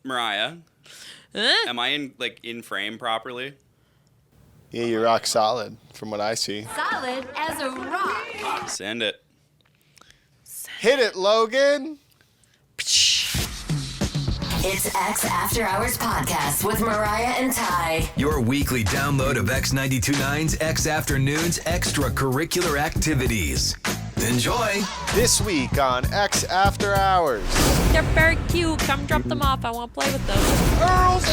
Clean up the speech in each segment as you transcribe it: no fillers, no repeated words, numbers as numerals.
Mariah. Am I in frame properly? Yeah, you're rock solid from what I see. Solid as a rock. Send it. Hit it, Logan. It's X After Hours Podcast with Mariah and Ty. Your weekly download of X92.9's X Afternoons extracurricular activities. Enjoy. This week on X After Hours. They're very cute. Come drop them off. I want to play with them. Earls.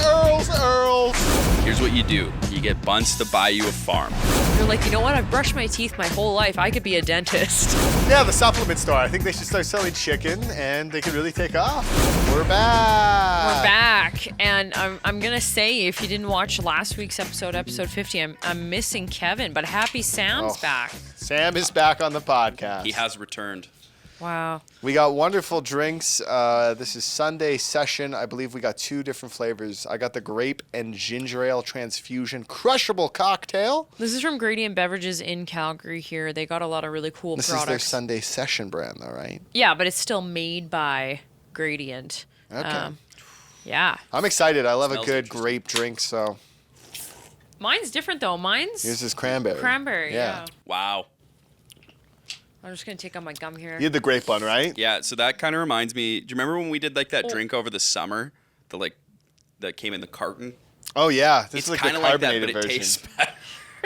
Here's what you do. You get Bunce to buy you a farm. You're like, you know what? I've brushed my teeth my whole life. I could be a dentist. Yeah, the supplement store. I think they should start selling chicken, and they could really take off. We're back. And I'm going to say, if you didn't watch last week's episode 50, I'm missing Kevin, but happy Sam's back. Sam is back on the podcast. He has returned. Wow. We got wonderful drinks. This is Sunday session. I believe we got 2 different flavors. I got the grape and ginger ale transfusion crushable cocktail. This is from Gradient Beverages in Calgary here. They got a lot of really cool This products. is their Sunday session brand, though, right? Yeah, but it's still made by Gradient. Okay. Yeah. I'm excited. I love a Smells good interesting. grape drink, so Mine's different, though. Mine's here's this cranberry. cranberry, yeah. Wow. I'm just going to take out my gum here. You had the grape one, right? Yeah, so that kind of reminds me. Do you remember when we did that drink over the summer? That came in the carton? Oh, yeah. This It's is like kind the of like that, carbonated but it version. tastes better.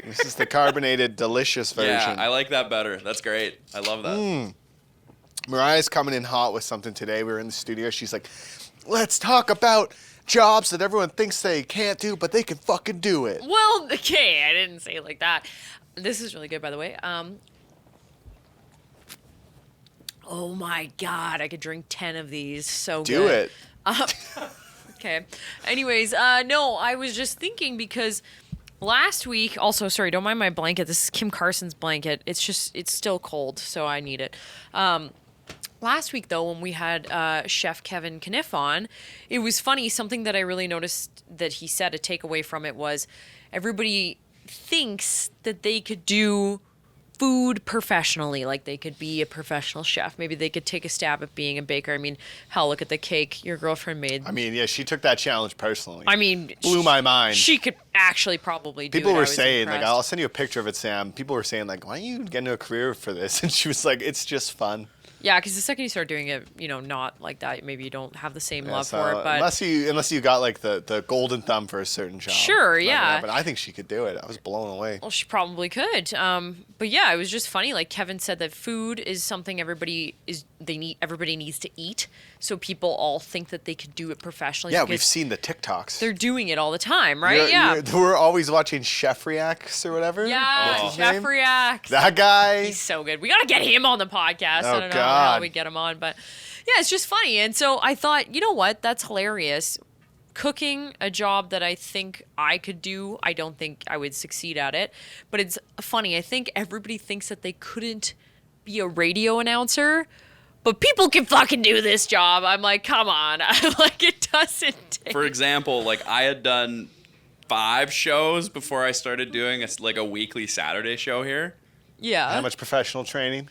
This is the carbonated, delicious version. Yeah, I like that better. That's great. I love that. Mariah's coming in hot with something today. We were in the studio. She's like, let's talk about jobs that everyone thinks they can't do, but they can fucking do it. Well, okay, I didn't say it like that. This is really good, by the way. Oh my God, I could drink 10 of these. So Do good. it. Okay. Anyways, no, I was just thinking because last week, also, sorry, don't mind my blanket. This is Kim Carson's blanket. It's still cold, so I need it. Last week, though, when we had Chef Kevin Kniff on, it was funny. Something that I really noticed that he said, a takeaway from it was everybody thinks that they could do food professionally, like they could be a professional chef. Maybe they could take a stab at being a baker. I mean, hell, look at the cake your girlfriend made. I mean, yeah, she took that challenge personally. I mean, blew my mind. She could actually probably do it. People I were was saying, impressed. like, I'll send you a picture of it, Sam. People were saying, like, why don't you get into a career for this? And she was like, it's just fun. Yeah, because the second you start doing it, not like that, maybe you don't have the same love So, for it. But unless you got like the golden thumb for a certain job. Sure, It's not gonna yeah. happen. I think she could do it. I was blown away. well, she probably could. But yeah, it was just funny. Like Kevin said, that food is something everybody needs to eat. So people all think that they could do it professionally. Yeah, because we've seen the TikToks. they're doing it all the time, right? We're always watching Chef Reacts or whatever. Yeah, What's his Chef name? Reacts. That guy. He's so good. We got to get him on the podcast. Oh, I don't know God. how we get him on, but yeah, it's just funny. And so I thought, you know what? That's hilarious. Cooking, a job that I think I could do. I don't think I would succeed at it, but it's funny. I think everybody thinks that they couldn't be a radio announcer, but people can fucking do this job. I'm like, come on. I'm like, it doesn't take. For example, I had done 5 shows before I started doing a weekly Saturday show here. Yeah. How much professional training?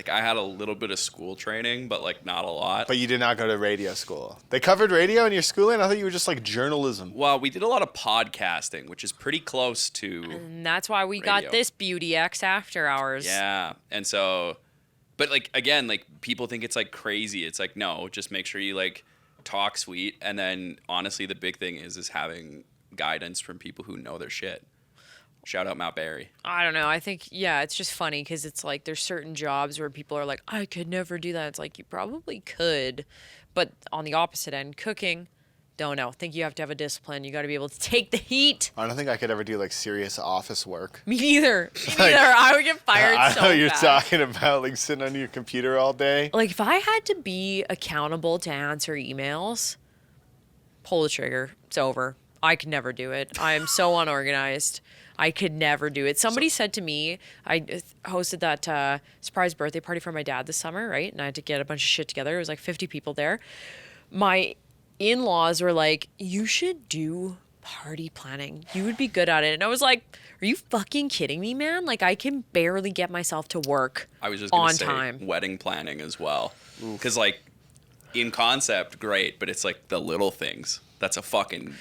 I had a little bit of school training, but not a lot. But you did not go to radio school. They covered radio in your schooling? I thought you were just like journalism. Well, we did a lot of podcasting, which is pretty close to And that's why we got radio. this Beauty X After Hours. Yeah. And so, but again, people think it's crazy. It's no, just make sure you talk sweet. And then honestly, the big thing is having guidance from people who know their shit. Shout out Mount Barry. I don't know. I think, yeah, it's just funny because it's there's certain jobs where people are like, I could never do that. It's you probably could. But on the opposite end, cooking, don't know. Think you have to have a discipline. You got to be able to take the heat. I don't think I could ever do serious office work. Me neither. Me neither. I would get fired I so know you're fast. talking about sitting on your computer all day. If I had to be accountable to answer emails, pull the trigger. It's over. I could never do it. I am so unorganized. I could never do it. Somebody said to me, I hosted that surprise birthday party for my dad this summer, right? And I had to get a bunch of shit together. It was 50 people there. My in-laws were like, you should do party planning. You would be good at it. And I was like, are you fucking kidding me, man? I can barely get myself to work I was just going on to say time. wedding planning as well. Because in concept, great, but it's like the little things. That's a fucking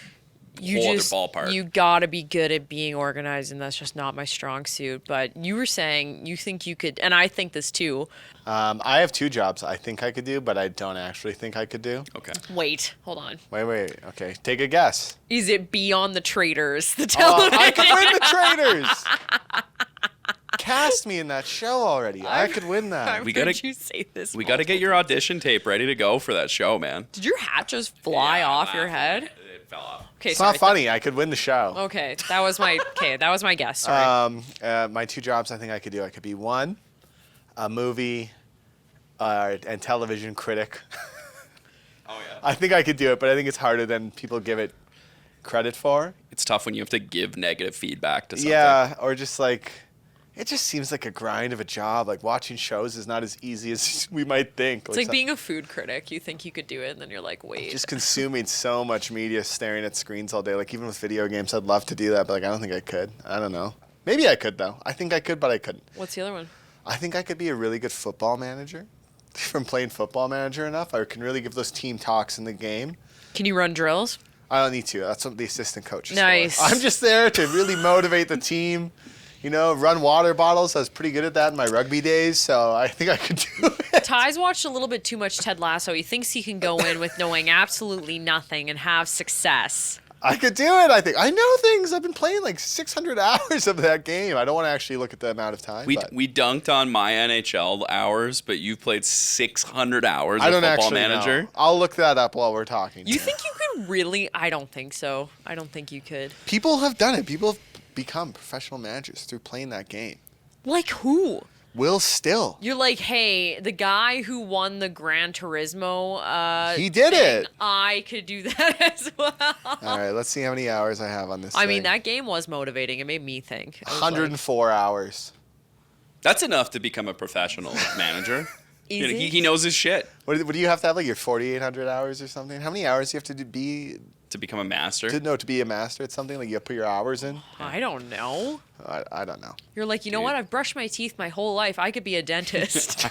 You whole just other ballpark. you gotta be good at being organized, and that's just not my strong suit. But you were saying you think you could, and I think this too. I have 2 jobs I think I could do, but I don't actually think I could do. Okay. Wait, hold on. Wait. Okay, take a guess. Is it be on the Traders? The Oh, television. I could win the Traders. Cast me in that show already. I could win that. I've We heard gotta- you say this. We got to get your audition tape ready to go for that show, man. Did your hat just fly Yeah, off I'm your laughing. head? It fell off. Okay, It's sorry. not funny. I could win the show. Okay, that was my guess. Sorry. My 2 jobs I think I could do. I could be 1, a movie and television critic. Oh yeah. I think I could do it, but I think it's harder than people give it credit for. It's tough when you have to give negative feedback to something. Yeah, or just like, it just seems like a grind of a job. Like watching shows is not as easy as we might think. It's like being a food critic. You think you could do it, and then you're like, wait. just consuming so much media, staring at screens all day. Like even with video games, I'd love to do that, but like I don't think I could. I don't know. Maybe I could though. I think I could, but I couldn't. What's the other one? I think I could be a really good football manager. From playing football manager enough, I can really give those team talks in the game. Can you run drills? I don't need to. That's what the assistant coach is Nice. for. I'm just there to really motivate the team. You know, run water bottles. I was pretty good at that in my rugby days, so I think I could do it. Ty's watched a little bit too much Ted Lasso. He thinks he can go in with knowing absolutely nothing and have success. I could do it, I think. I know things. I've been playing like 600 hours of that game. I don't want to actually look at the amount of time. We but we dunked on my NHL hours, but you've played 600 hours I of don't Football actually Manager. know. I'll look that up while we're talking. You think you could really? I don't think so. I don't think you could. People have done it. People have become professional managers through playing that game. Like who? Will Still. You're like, hey, the guy who won the Gran Turismo. He did thing, it. I could do that as well. All right, let's see how many hours I have on this I mean, thing. that game was motivating. It made me think. I was like, 104 hours. That's enough to become a professional manager. Is You know, it? he knows his shit What do you have to have, like your 4,800 hours or something? How many hours do you have to to become a master. to be a master at something? Like you put your hours in? I don't know. I don't know. You're like, you know Dude. what? I've brushed my teeth my whole life. I could be a dentist.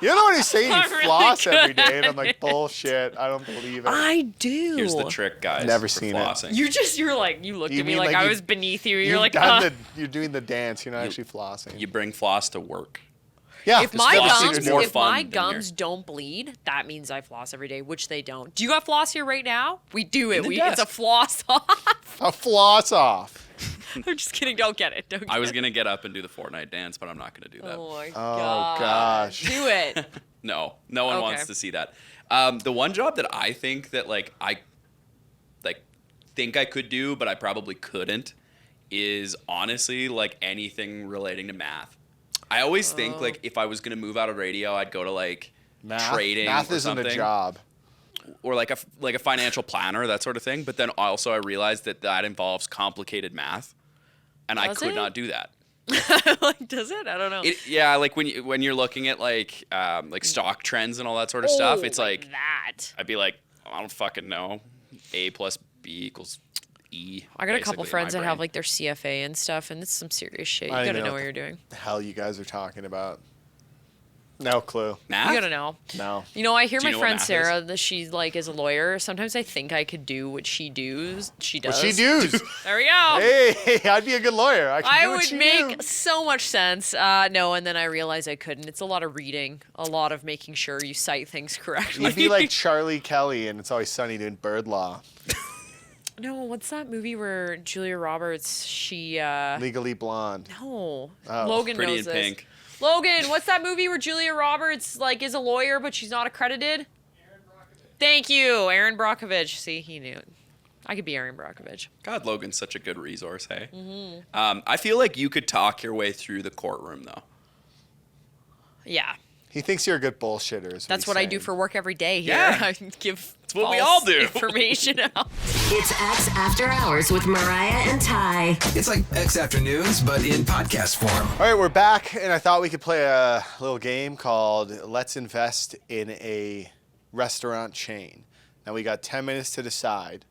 You're the one who's saying you I'm really floss good every day, and at I'm like, bullshit. I don't believe it. I do. Here's the trick, guys. Never for seen it. flossing. You're like, you looked You at me mean like like I you- was beneath you. You're You've like, done you're doing the dance. You're not actually flossing. You bring floss to work. yeah. if it's my flossing flossing is gums, more if fun my than gums your- don't bleed, that means I floss every day, which they don't. Do you got floss here right now? We do it. the It's a desk. floss off. a floss off. I'm just kidding. Don't get it. Don't get I was it. gonna get up and do the Fortnite dance, but I'm not gonna do that. Oh my Oh, god. gosh. Do it. No one Okay. wants to see that. The one job that I think that I think I could do, but I probably couldn't, is honestly like anything relating to math. I always think like if I was gonna move out of radio, I'd go to like Math. trading Math or isn't something, a job. or like a financial planner, that sort of thing. But then also I realized that involves complicated math, and I Does could it? not do that. Like, does it? I don't know. Yeah, like when you're looking at like stock trends and all that sort of stuff, it's like that. I'd be like, I don't fucking know. A plus B equals E. I got a couple basically, in friends my that have brain. like their CFA and stuff, and it's some serious shit. You I don't gotta even know know what you're doing. The hell you guys are talking about? No clue. math. You gotta know. No. You know, I hear Do you my know what friend math Sarah that she's like is a lawyer. Sometimes I think I could do what she does. She does. What she does? There we go. Hey, I'd be a good lawyer. I could I do what would she make do. so much sense. No, and then I realized I couldn't. It's a lot of reading, a lot of making sure you cite things correctly. You'd be like Charlie Kelly, and It's Always Sunny doing bird law. no, what's that movie where Julia Roberts? She Legally Blonde. no, Oh. Logan Pretty knows in this. Pink. Logan, what's that movie where Julia Roberts like is a lawyer but she's not accredited? Thank you, Aaron Brockovich. See, he knew it. I could be Aaron Brockovich. God, Logan's such a good resource. Hey. Mm-hmm. I feel like you could talk your way through the courtroom though. Yeah, He thinks you're a good bullshitter. Is that's he's what I do saying. for work every day here. Yeah. I give That's what we false all do. information out. It's X After Hours with Mariah and Ty. It's like X Afternoons, but in podcast form. All right, we're back, and I thought we could play a little game called Let's Invest in a Restaurant Chain. Now, we got 10 minutes to decide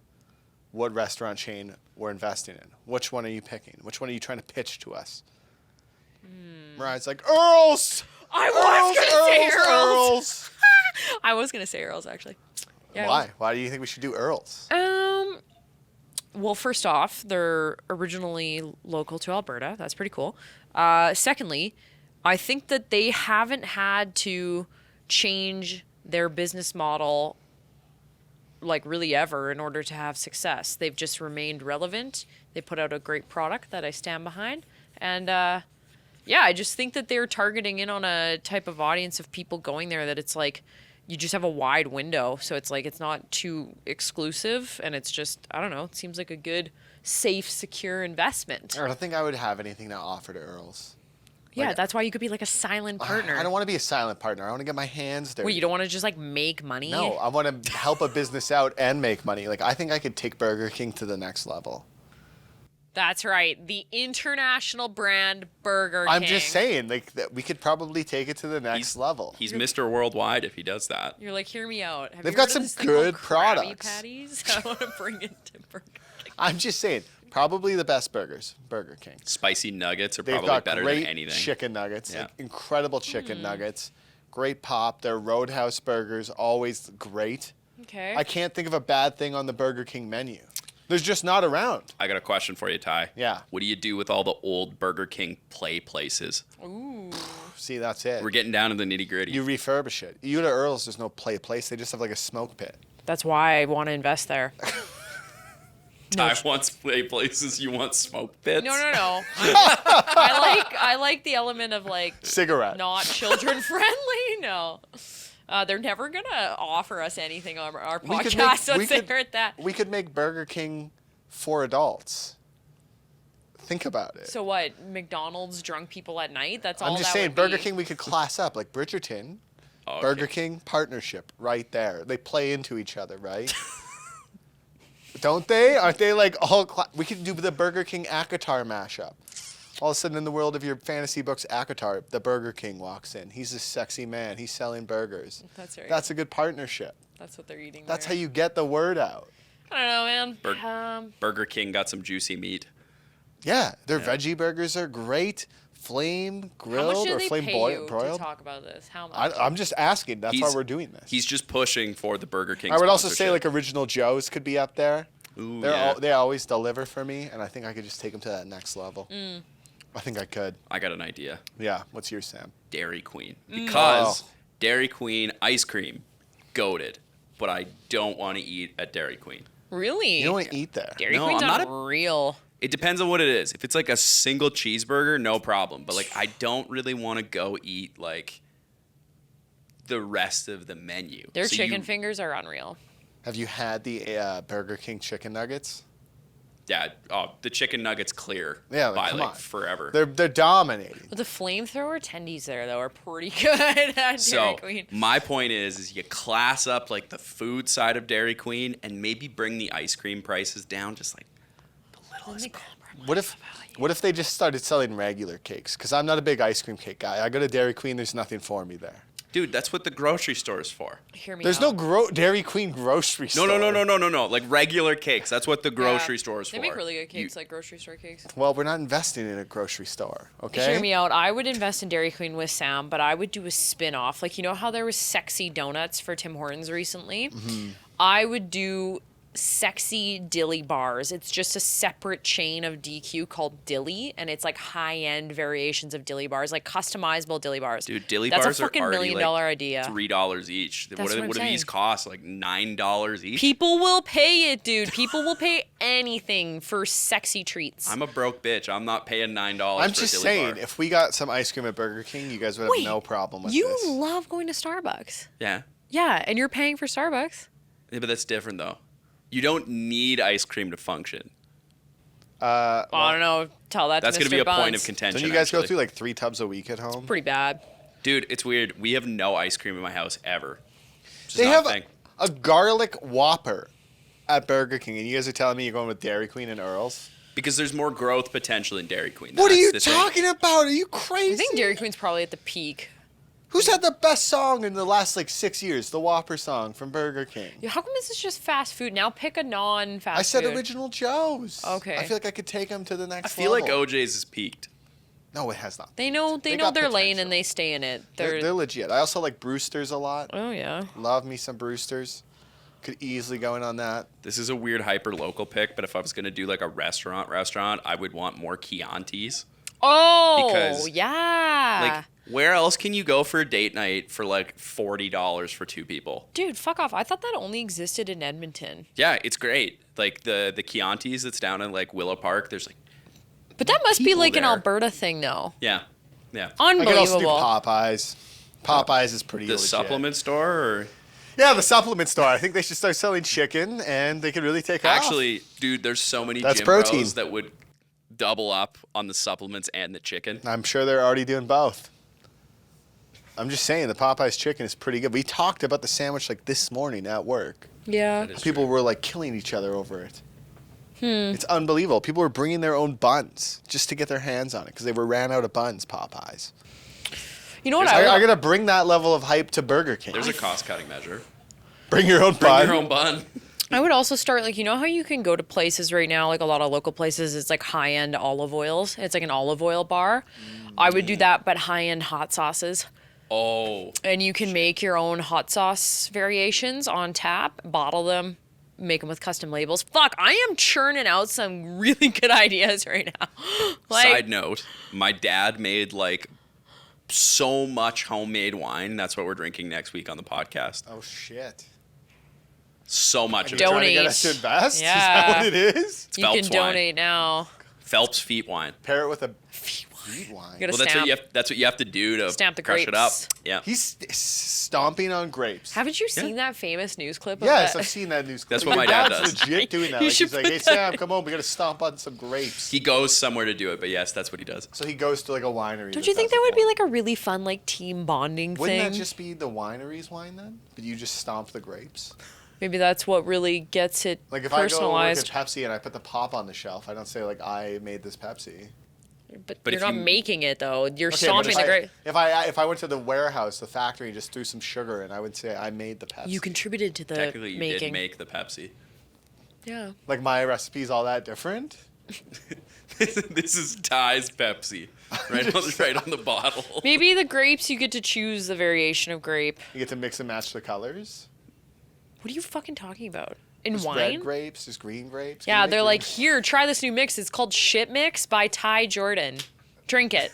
what restaurant chain we're investing in. Which one are you picking? Which one are you trying to pitch to us? Mariah's like, Earl's! I was gonna say Earl's. I was gonna say Earl's actually. Yeah, Why? Why do you think we should do Earl's? Well, first off, they're originally local to Alberta. That's pretty cool. Secondly, I think that they haven't had to change their business model like really ever in order to have success. They've just remained relevant. They put out a great product that I stand behind. And yeah, I just think that they're targeting in on a type of audience of people going there that it's like you just have a wide window. So it's like it's not too exclusive, and it's just, I don't know, it seems like a good, safe, secure investment. I don't think I would have anything to offer to Earl's. Yeah, Like, that's why you could be like a silent partner. I don't want to be a silent partner. I want to get my hands dirty. Well, you don't want to just like make money? No, I want to help a business out and make money. Like, I think I could take Burger King to the next level. That's right. The international brand Burger King. I'm just saying, like, that we could probably take it to the next level. He's Mr. Worldwide if he does that. You're like, hear me out. Have They've you got heard of some this thing good called Krabby products. Patties? I want to bring it to Burger King. I'm just saying, probably the best burgers, Burger King. Spicy nuggets are They've probably got better great than anything. chicken nuggets, Yeah. like incredible chicken nuggets, great pop. Their Roadhouse burgers, always great. Okay. I can't think of a bad thing on the Burger King menu. There's just not around. I got a question for you, Ty. Yeah. What do you do with all the old Burger King play places? Ooh. See, that's it. We're getting down to the nitty gritty. You refurbish it. You go to Earl's, there's no play place. They just have like a smoke pit. That's why I want to invest there. Ty wants play places. You want smoke pits? No. I like the element of like Cigarette. not children friendly. No. They're never gonna offer us anything on our We could podcast make- we once they could- heard that. We could make Burger King for adults. Think about it. So what? McDonald's drunk people at night? That's all. I'm just that saying, would Burger be? King, we could class up like Bridgerton. Oh, okay. Burger King partnership right there. They play into each other, right? Don't they? Aren't they like all? We could do the Burger King Akatar mashup. All of a sudden, in the world of your fantasy books, Akatar, the Burger King walks in. He's a sexy man. He's selling burgers. That's right. That's a good partnership. That's what they're eating. That's how there. you get the word out. I don't know, man. Burger King got some juicy meat. Yeah, their veggie burgers are great. Flame How grilled much do or they flame pay you broiled. to talk about this? How much? I'm just asking. That's why He's- we're doing this. He's just pushing for the Burger King. I would also say sponsorship. like Original Joe's could be up there. Ooh, They're yeah. they always deliver for me, and I think I could just take them to that next level. Mm. I think I could. I got an idea. Yeah. What's yours, Sam? Dairy Queen. Mm. Because Oh. Dairy Queen ice cream, goated. But I don't want to eat at Dairy Queen. Really? You don't want to eat there. Dairy No, Queen's I'm not unreal. It depends on what it is. If it's like a single cheeseburger, no problem. But like I don't really want to go eat like the rest of the menu. Their So chicken you- fingers are unreal. Have you had the Burger King chicken nuggets? Yeah. Oh, the chicken nuggets clear. Yeah, like, by come like on. forever. They're dominating. But the flamethrower tendies there though are pretty good at Dairy So Queen. my point is you class up like the food side of Dairy Queen and maybe bring the ice cream prices down just like the littlest bit. What if they just started selling regular cakes? Because I'm not a big ice cream cake guy. I go to Dairy Queen. There's nothing for me there. Dude, that's what the grocery store is for. Hear me There's out. no Dairy Queen grocery store. No. Like regular cakes. That's what the grocery Yeah, store is for. They make really good cakes, like grocery store cakes. Well, we're not investing in a grocery store, okay? Hear me out. I would invest in Dairy Queen with Sam, but I would do a spin-off. Like, you know how there was sexy donuts for Tim Hortons recently? Mm-hmm. I would do sexy dilly bars. It's just a separate chain of DQ called Dilly, and it's like high-end variations of dilly bars, like customizable dilly bars. Dude, dilly That's bars a fucking are already $1 million like idea. $3 each. That's what I'm What do these saying. cost? Like $9 each? People will pay it, dude. People will pay anything for sexy treats. I'm a broke bitch. I'm not paying $9 I'm for just a dilly saying, bar. if we got some ice cream at Burger King, you guys would have Wait, no problem with you this. love going to Starbucks. Yeah. Yeah, and you're paying for Starbucks. Yeah, but that's different though. You don't need ice cream to function. I don't know. Tell that That's to Mr. going to be a point of Buns. contention. Don't you guys go actually. through like 3 tubs a week at home? Pretty bad. Dude, it's weird. We have no ice cream in my house ever. It's just They not have a thing. a garlic Whopper at Burger King, and you guys are telling me you're going with Dairy Queen and Earl's? Because there's more growth potential in Dairy Queen. What are That's you the thing. talking about? Are you crazy? I think Dairy Queen's probably at the peak. Who's had the best song in the last like 6 years? The Whopper song from Burger King. Yeah, how come this is just fast food? Now pick a non-fast I said food. Original Joe's. Okay. I feel like I could take them to the next I feel like level. OJ's is peaked. No, it has not. They know got their lane potential. and they stay in it. They're legit. I also like Brewsters a lot. Oh yeah. Love me some Brewsters. Could easily go in on that. This is a weird hyper local pick, but if I was gonna do like a restaurant, I would want more Chiantis. Oh, Because, yeah. Like, where else can you go for a date night for like $40 for 2 people? Dude, fuck off. I thought that only existed in Edmonton. Yeah, it's great. Like the Chiantis that's down in like Willow Park. There's like, But that must be people like an there. Alberta thing, though. yeah. I could also do Unbelievable. Popeyes. Popeyes is pretty The legit. supplement store, or Yeah, the supplement store. I think they should start selling chicken, and they could really take off. actually, dude, there's so many That's gym protein. bros that would double up on the supplements and the chicken. I'm sure they're already doing both. I'm just saying, the Popeyes chicken is pretty good. We talked about the sandwich like this morning at work. Yeah. That is People true. were like killing each other over it. It's unbelievable. People were bringing their own buns just to get their hands on it because they ran out of buns, Popeyes. You know what I gotta bring that level of hype to Burger King. There's a cost-cutting measure. Bring your own Bring bun. your own bun. I would also start, like, you know how you can go to places right now, like a lot of local places, it's like high-end olive oils. It's like an olive oil bar. I would do that, but high-end hot sauces. Oh, And you can make your own hot sauce variations on tap, bottle them, make them with custom labels. Fuck, I am churning out some really good ideas right now. side note, my dad made like so much homemade wine. That's what we're drinking next week on the podcast. Oh shit. So much of it. Don't- Trying to get Donate. us to invest? Yeah. Is that what it is? It's you Phelps can wine. donate now. Phelps feet wine. Pair it with a feet wine. You gotta Well, stamp. that's what you have to do to Stamp the crush it up. grapes. Yeah. He's stomping on grapes. Haven't you seen that famous news clip? Yes, of I've seen that news. That's clip. what my Your dad dad's does. legit doing that. You Like, should he's like, put hey that- Sam, come on, we gotta stomp on some grapes. He goes somewhere to do it, but yes, that's what he does. So he goes to like a winery. Don't you think that would be like a really fun, like, team bonding Wouldn't thing? that just be the winery's wine then? But you just stomp the grapes. Maybe that's what really gets it Like if I go work personalized. at Pepsi and I put the pop on the shelf, I don't say like I made this Pepsi. But But you're if not you- making it though. You're Okay, but stomping the grape. if I went to the warehouse, the factory, and just threw some sugar in, I would say I made the Pepsi. You contributed to the Technically, you making. did make the Pepsi. Yeah. Like my recipe's all that different. This is Ty's Pepsi, right on the bottle. Maybe the grapes you get to choose the variation of grape. You get to mix and match the colors. What are you fucking talking about? In There's wine? red grapes, there's green grapes. Can Yeah, you make they're green- like, here, try this new mix. It's called Shit Mix by Ty Jordan. Drink it.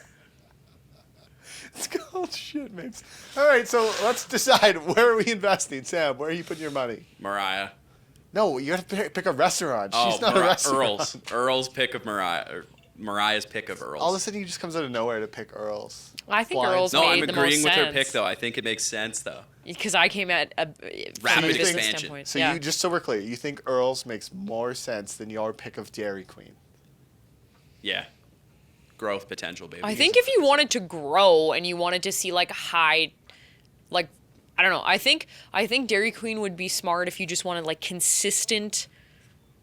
It's called shit mix. All right, so let's decide where are we investing, Sam? Where are you putting your money? Mariah. No, you have to pick a restaurant. Oh, She's not a restaurant. Earl's pick of Mariah. Or Mariah's pick of Earl's. All of a sudden, he just comes out of nowhere to pick Earl's. I think Blind Earl's side. no, made I'm the agreeing most with her sense. pick though. I think it makes sense though. Because I came at a Rapid from a business expansion. standpoint. So yeah. you just so we're clear, you think Earl's makes more sense than your pick of Dairy Queen? Yeah. Growth potential, baby. I think if you wanted to grow and you wanted to see like high, like, I don't know. I think Dairy Queen would be smart if you just wanted like consistent,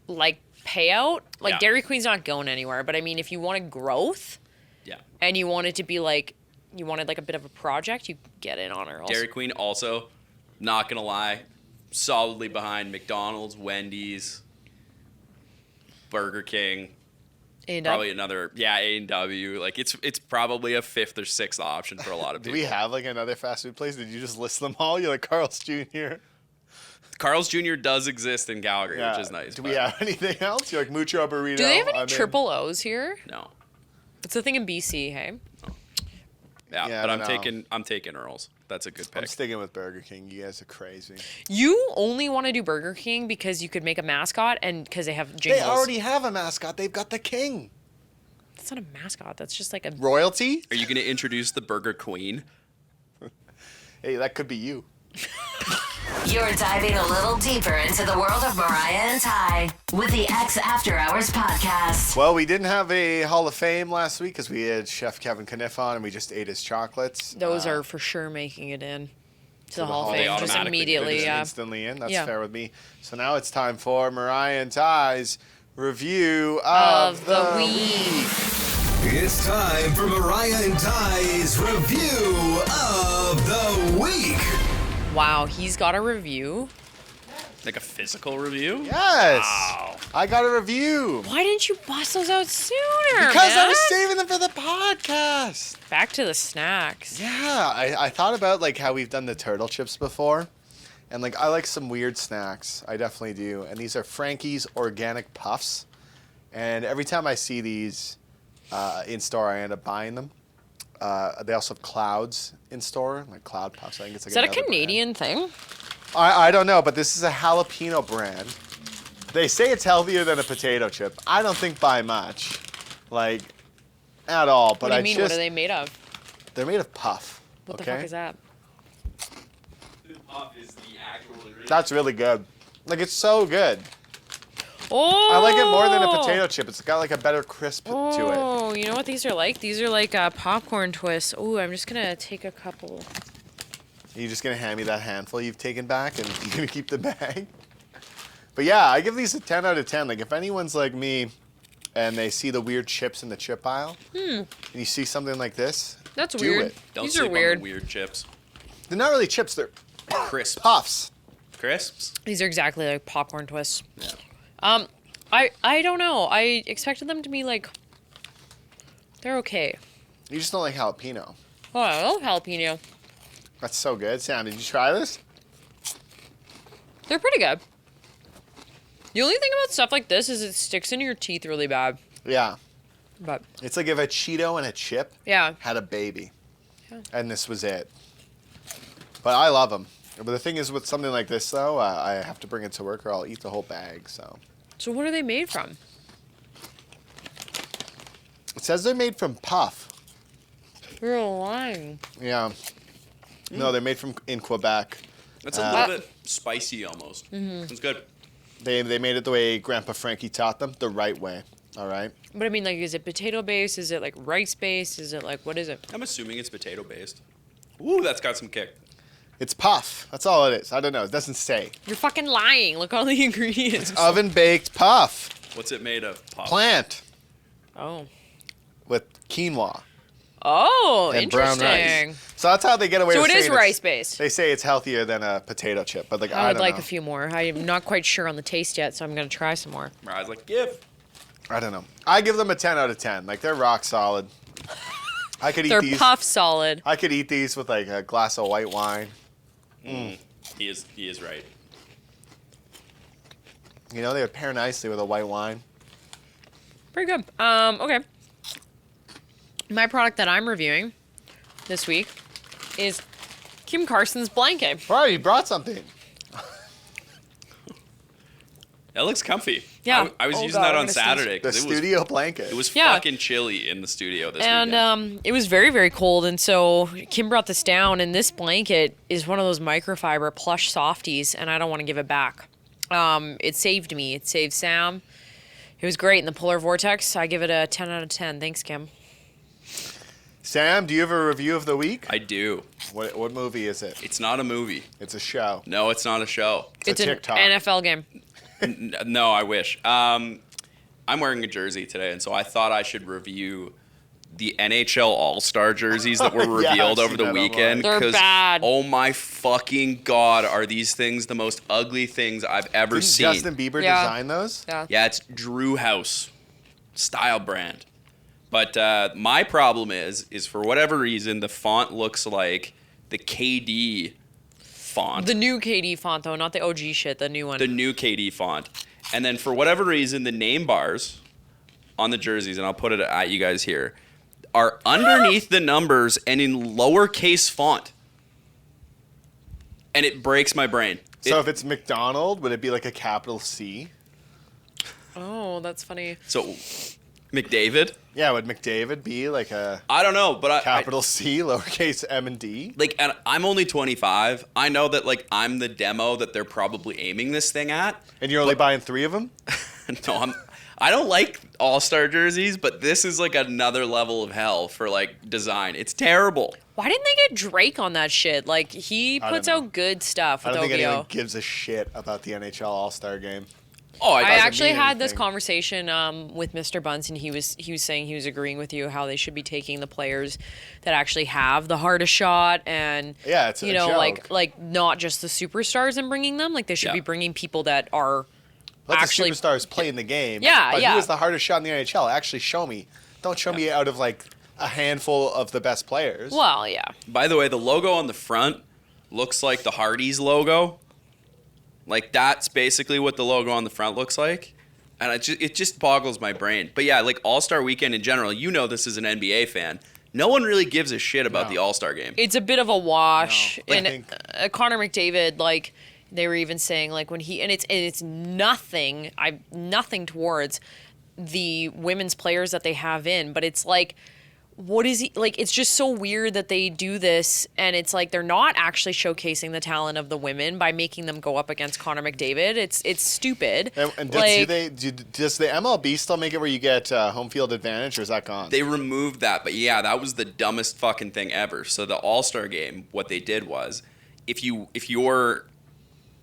like payout. Like Yeah. Dairy Queen's not going anywhere, but I mean, if you wanted growth Yeah. and you wanted to be like, you wanted like a bit of a project, you get in on Earl's. Dairy Queen also, not gonna lie, solidly behind McDonald's, Wendy's, Burger King. And, Probably another, A&W. Like it's probably a 5th or 6th option for a lot of Do people. we have like another fast food place? Did you just list them all? You're like Carl's Jr. Carl's Jr. does exist in Calgary, which is nice. Do but we have anything else? You're like Mucho Burrito. do they have any I'm in. triple O's here? No. It's a thing in BC, hey? Yeah, Yeah, but I I'm don't know. taking Earl's. That's a good I'm pick. sticking with Burger King. You guys are crazy. You only want to do Burger King because you could make a mascot and because they have jingles. They already have a mascot. They've got the king. That's not a mascot. That's just like a. Royalty? Are you going to introduce the Burger Queen? Hey, that could be you. You're diving a little deeper into the world of Mariah and Ty with the X After Hours podcast. Well, we didn't have a Hall of Fame last week because we had Chef Kevin Kniff on and we just ate his chocolates. Those are for sure making it in to the Hall of Hall. Fame They just automatically do. immediately. Just Yeah. instantly in. That's Yeah. fair with me. So now it's time for Mariah and Ty's review Of the week. It's time for Mariah and Ty's review of the week. Wow, he's got a review. Like a physical review? Yes. Wow. I got a review. Why didn't you bust those out sooner? Because I man? was saving them for the podcast. Back to the snacks. Yeah, I thought about like how we've done the turtle chips before. And like I like some weird snacks. I definitely do. And these are Frankie's Organic Puffs. And every time I see these in store, I end up buying them. They also have Clouds in store, like Cloud Puffs. I think it's like Is that a another Canadian thing? I don't know, but this is a jalapeno brand. They say it's healthier than a potato chip. I don't think by much, like at all. But What do you mean? What are they made of? They're made of puff. What okay? the fuck is that? Puff is the actual ingredient. That's really good. Like it's so good. Oh! I like it more than a potato chip. It's got like a better crisp to it. Oh, you know what these are like? These are like popcorn twists. Oh, I'm just gonna take a couple. Are you just gonna hand me that handful you've taken back and you're gonna keep the bag? But yeah, I give these a 10 out of 10. Like if anyone's like me and they see the weird chips in the chip aisle and you see something like this, That's do weird. it. Don't These sleep are on weird. the weird chips. They're not really chips, they're Crisp. puffs. Crisps? These are exactly like popcorn twists. Yeah. I don't know. I expected them to be like. They're okay. You just don't like jalapeno. Oh, I love jalapeno. That's so good. Sam, did you try this? They're pretty good. The only thing about stuff like this is it sticks in your teeth really bad. Yeah. But It's like if a Cheeto and a chip yeah, had a baby. Yeah. And this was it. But I love them. But the thing is with something like this, though, I have to bring it to work or I'll eat the whole bag, so. so what are they made from? It says they're made from puff. You're lying. Yeah. No, they're made from in Quebec. It's a little bit spicy almost. It's good. They made it the way Grandpa Frankie taught them, the right way. All right? But I mean, like, is it potato based? Is it like rice based? Is it like what is it? I'm assuming it's potato based. Ooh, that's got some kick. It's puff. That's all it is. I don't know. It doesn't say. You're fucking lying. Look at all the ingredients. Oven baked puff. What's it made of? Puff. Plant Oh. with quinoa Oh, and brown interesting. rice. So that's how they get away So with it is saying rice based. They say it's healthier than a potato chip, but like I would don't like know. a few more. I'm not quite sure on the taste yet, so I'm gonna try some more. Mariah's like, give. I don't know. I give them a 10 out of 10. Like they're rock solid. I could eat They're these. puff solid. I could eat these with like a glass of white wine. He is right. You know, they would pair nicely with a white wine. Pretty good. Okay. My product that I'm reviewing this week is Kim Carson's blanket. Wow, you brought something. That looks comfy. Yeah. I was Oh, using God, that I'm on gonna sneeze. Saturday. The 'cause studio blanket. It was Yeah. fucking chilly in the studio this And weekend. it was very, very cold. And so Kim brought this down, and this blanket is one of those microfiber plush softies, and I don't want to give it back. It saved me. It saved Sam. It was great in the polar vortex. I give it a 10 out of 10. Thanks, Kim. Sam, do you have a review of the week? I do. What movie is it? It's not a movie. It's a show. No, it's not a show. It's a an TikTok. NFL game. No, I wish. I'm wearing a jersey today, and so I thought I should review the NHL AllStar jerseys that were Yeah, I've revealed over seen the that weekend. online. They're 'cause, bad. Oh my fucking god, are these things the most ugly things I've ever Didn't seen? Justin Bieber Yeah. design those? Yeah. Yeah, it's Drew House style brand. But my problem is for whatever reason, the font looks like the KD font. The new KD font, though, not the OG shit, the new one. The new KD font. And then for whatever reason, the name bars on the jerseys, and I'll put it at you guys here, are underneath the numbers and in lowercase font. And it breaks my brain. So if it's McDonald, would it be like a capital C? Oh, that's funny. So McDavid? Yeah, would McDavid be like a I don't know, but I capital C, lowercase M and D? like, and I'm only 25. I know that like I'm the demo that they're probably aiming this thing at. And you're only buying 3 of them? No, I don't like all-star jerseys, but this is like another level of hell for like design. It's terrible. Why didn't they get Drake on that shit? Like, he I don't puts know. out good stuff I with don't think anyone OVO. gives a shit about the NHL All-Star game. Oh, I I actually mean had this anything. conversation saying Mr. Bunce, and he was saying he was agreeing with you how they should be taking the players that actually have the hardest shot, and Yeah, it's a you know, joke. like not just the superstars and bringing them. Like they should Yeah. be bringing people that are Let actually the superstars play in the game. Yeah, but yeah. who is the hardest shot in the NHL? Actually, show me. Don't show me out of like a handful of the best players. Well, yeah. By the way, the logo on the front looks like the Hardy's logo. Like that's basically what the logo on the front looks like. And it just boggles my brain. But yeah, like All-Star Weekend in general, you know this is an NBA fan. No one really gives a shit about the All-Star game. It's a bit of a wash. No, I And think- Connor McDavid, like they were even saying, like when it's nothing towards the women's players that they have in, but it's like, what is he like? It's just so weird that they do this, and it's like they're not actually showcasing the talent of the women by making them go up against Connor McDavid. It's stupid. And like, does the MLB still make it where you get home field advantage, or is that gone? They removed that, but yeah, that was the dumbest fucking thing ever. So the All-Star game, what they did was, if your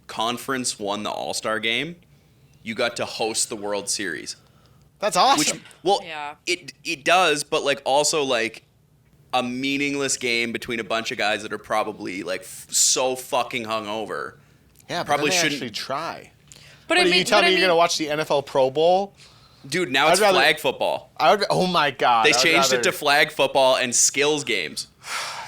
conference won the All-Star game, you got to host the World Series. That's awesome. Yeah. it does, but like also like a meaningless game between a bunch of guys that are probably like so fucking hungover. yeah, but probably then they shouldn't- actually try. but What, I are mean, you telling but me I you're mean, gonna watch the NFL Pro Bowl? Dude, now it's I'd rather- flag football. I would. Oh my god! They I would changed it rather- to flag football and skills games.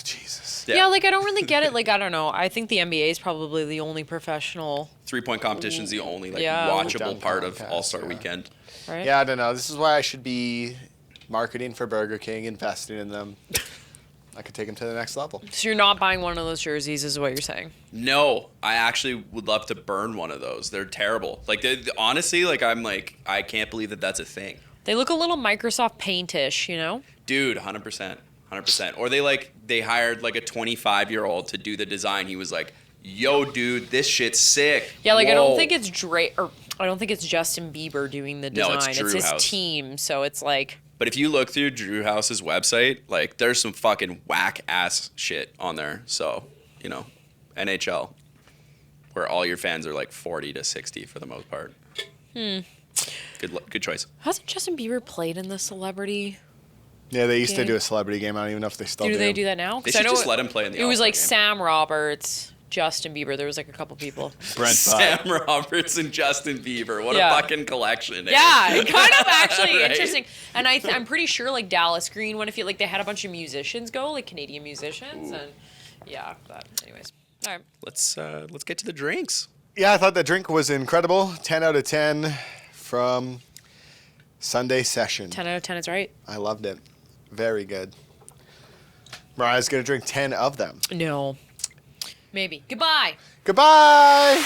Jesus. Yeah, like I don't really get it. Like I don't know. I think the NBA is probably the only professional, 3-point competition is the only like Yeah. watchable Dunk part of contest, All-Star yeah. Weekend. right? Yeah, I don't know. This is why I should be marketing for Burger King, investing in them. I could take them to the next level. So you're not buying one of those jerseys, is what you're saying? No, I actually would love to burn one of those. They're terrible. Like honestly, like I'm like I can't believe that that's a thing. They look a little Microsoft Paint-ish, you know? Dude, 100%. 100%. Or they hired like a 25-year-old to do the design. He was like, "Yo, dude, this shit's sick." Yeah, like I Whoa. don't think it's I don't think it's Justin Bieber doing the No, design. it's Drew his House. team, so it's like But if you look through Drew House's website, like there's some fucking whack ass shit on there. So, you know, NHL, where all your fans are like 40 to 60 for the most part. Good choice. hasn't Justin Bieber played in the celebrity? Yeah, they used to Okay. do a celebrity game. I don't even know if they still do. Do they do that now? They 'Cause I should know just let him play in the It was All-Star like game. Sam Roberts, Justin Bieber. There was like a couple people. Brent Sam Butt. Roberts and Justin Bieber. What Yeah. a fucking collection. eh? Yeah, it kind of actually Right? interesting. And I'm pretty sure like Dallas Green went. If you like, they had a bunch of musicians go, like Canadian musicians, and yeah. But anyways, all right. Let's get to the drinks. Yeah, I thought the drink was incredible. 10 out of 10 from Sunday session. 10 out of 10 is right. I loved it. Very good. Mariah's going to drink 10 of them. No. Maybe. Goodbye. Goodbye!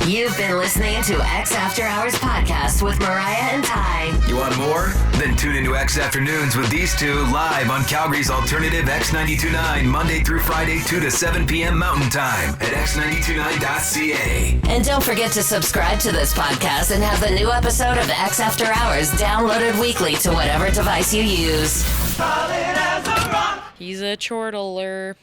You've been listening to X After Hours podcast with Mariah and Ty. You want more? Then tune into X Afternoons with these two live on Calgary's alternative X92.9 Monday through Friday 2 to 7 p.m. Mountain Time at x929.ca. And don't forget to subscribe to this podcast and have the new episode of X After Hours downloaded weekly to whatever device you use. He's a chortler.